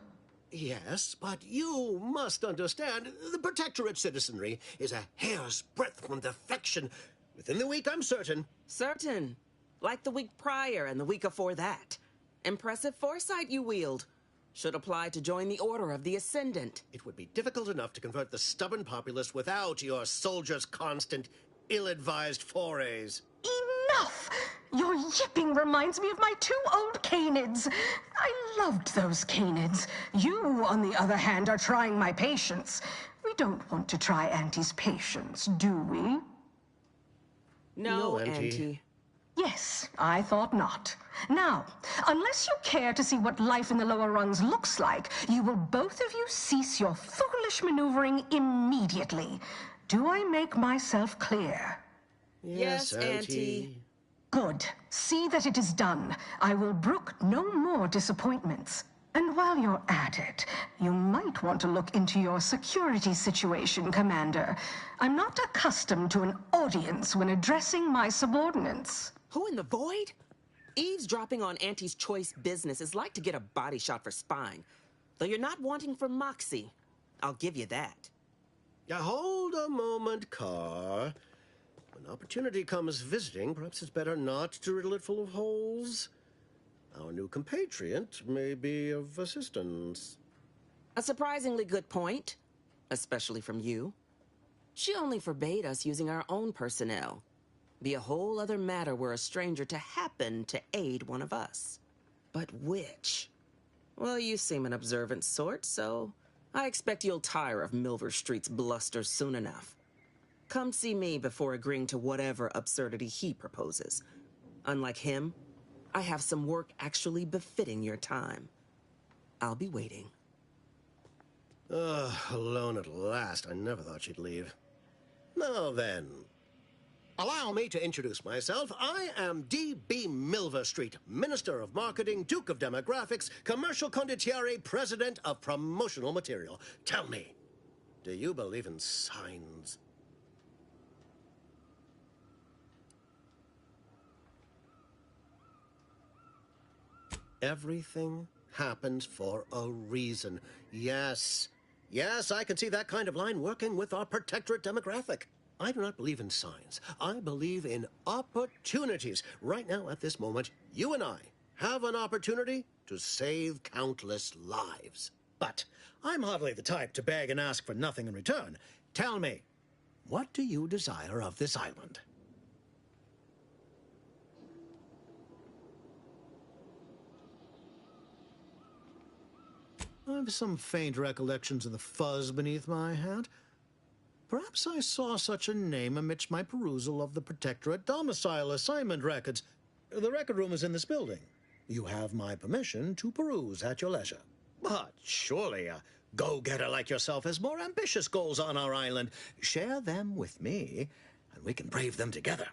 Yes, but you must understand, the Protectorate citizenry is a hair's breadth from defection. Within the week, I'm certain. Certain. Like the week prior and the week before that. Impressive foresight you wield. Should apply to join the Order of the Ascendant. It would be difficult enough to convert the stubborn populace without your soldiers' constant, ill-advised forays. Enough! Your yipping reminds me of my 2 old canids. I loved those canids. You, on the other hand, are trying my patience. We don't want to try Auntie's patience, do we? No, Auntie. Yes, I thought not. Now, unless you care to see what life in the lower rungs looks like, you will both of you cease your foolish maneuvering immediately. Do I make myself clear? Yes, Auntie. Good. See that it is done. I will brook no more disappointments. And while you're at it, you might want to look into your security situation, Commander. I'm not accustomed to an audience when addressing my subordinates. Who in the void? Eavesdropping on Auntie's choice business is like to get a body shot for spine. Though you're not wanting for moxie. I'll give you that. Hold a moment, Carr. When opportunity comes visiting, perhaps it's better not to riddle it full of holes. Our new compatriot may be of assistance. A surprisingly good point, especially from you. She only forbade us using our own personnel. Be a whole other matter were a stranger to happen to aid one of us. But which? Well, you seem an observant sort, so I expect you'll tire of Milver Street's bluster soon enough. Come see me before agreeing to whatever absurdity he proposes. Unlike him, I have some work actually befitting your time. I'll be waiting. Alone at last. I never thought she'd leave. Now then, allow me to introduce myself. I am D.B. Milver Street, Minister of Marketing, Duke of Demographics, Commercial Condottiere, President of Promotional Material. Tell me, do you believe in signs? Everything happens for a reason. Yes. Yes, I can see that kind of line working with our protectorate demographic. I do not believe in signs. I believe in opportunities. Right now, at this moment, you and I have an opportunity to save countless lives. But I'm hardly the type to beg and ask for nothing in return. Tell me, what do you desire of this island? I've some faint recollections of the fuzz beneath my hat. Perhaps I saw such a name amidst my perusal of the Protectorate domicile assignment records. The record room is in this building. You have my permission to peruse at your leisure. But surely a go-getter like yourself has more ambitious goals on our island. Share them with me, and we can brave them together.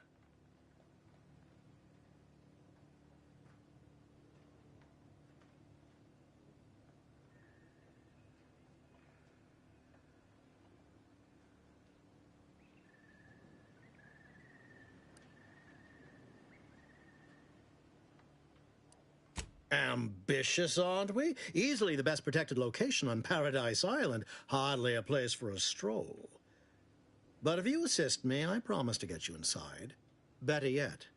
Ambitious, aren't we? Easily the best protected location on Paradise Island. Hardly a place for a stroll. But if you assist me, I promise to get you inside. Better yet,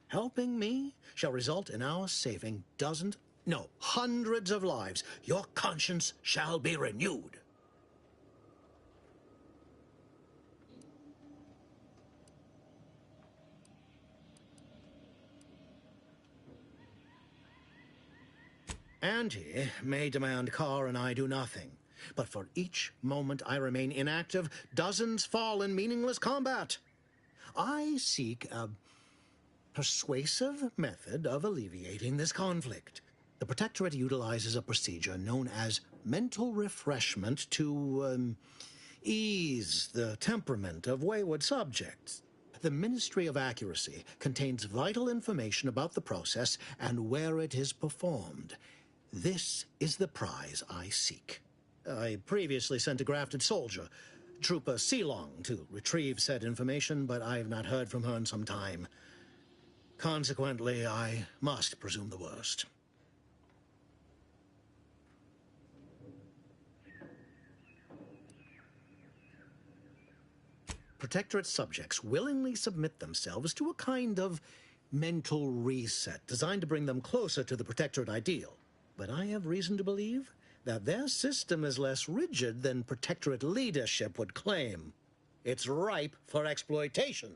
helping me shall result in our saving dozens, no, hundreds of lives. Your conscience shall be renewed. Auntie may demand Carr and I do nothing, but for each moment I remain inactive, dozens fall in meaningless combat. I seek a persuasive method of alleviating this conflict. The Protectorate utilizes a procedure known as mental refreshment to ease the temperament of wayward subjects. The Ministry of Accuracy contains vital information about the process and where it is performed. This is the prize I seek. I previously sent a grafted soldier, Trooper Sealong, to retrieve said information, but I have not heard from her in some time. Consequently, I must presume the worst. Protectorate subjects willingly submit themselves to a kind of mental reset designed to bring them closer to the Protectorate ideal. But I have reason to believe that their system is less rigid than Protectorate leadership would claim. It's ripe for exploitation.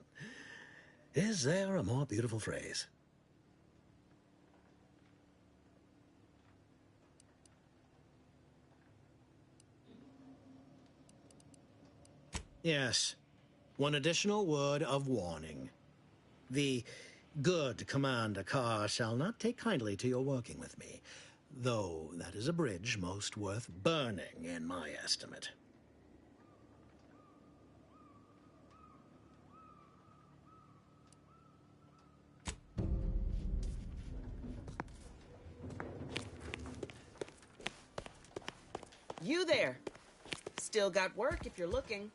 Is there a more beautiful phrase? Yes, one additional word of warning. The good Commander Carr shall not take kindly to your working with me. Though that is a bridge most worth burning, in my estimate. You there. Still got work if you're looking.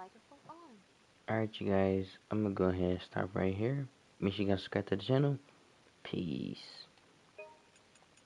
microphone on. Alright, you guys, I'm gonna go ahead and stop right here. Make sure you guys subscribe to the channel. Peace.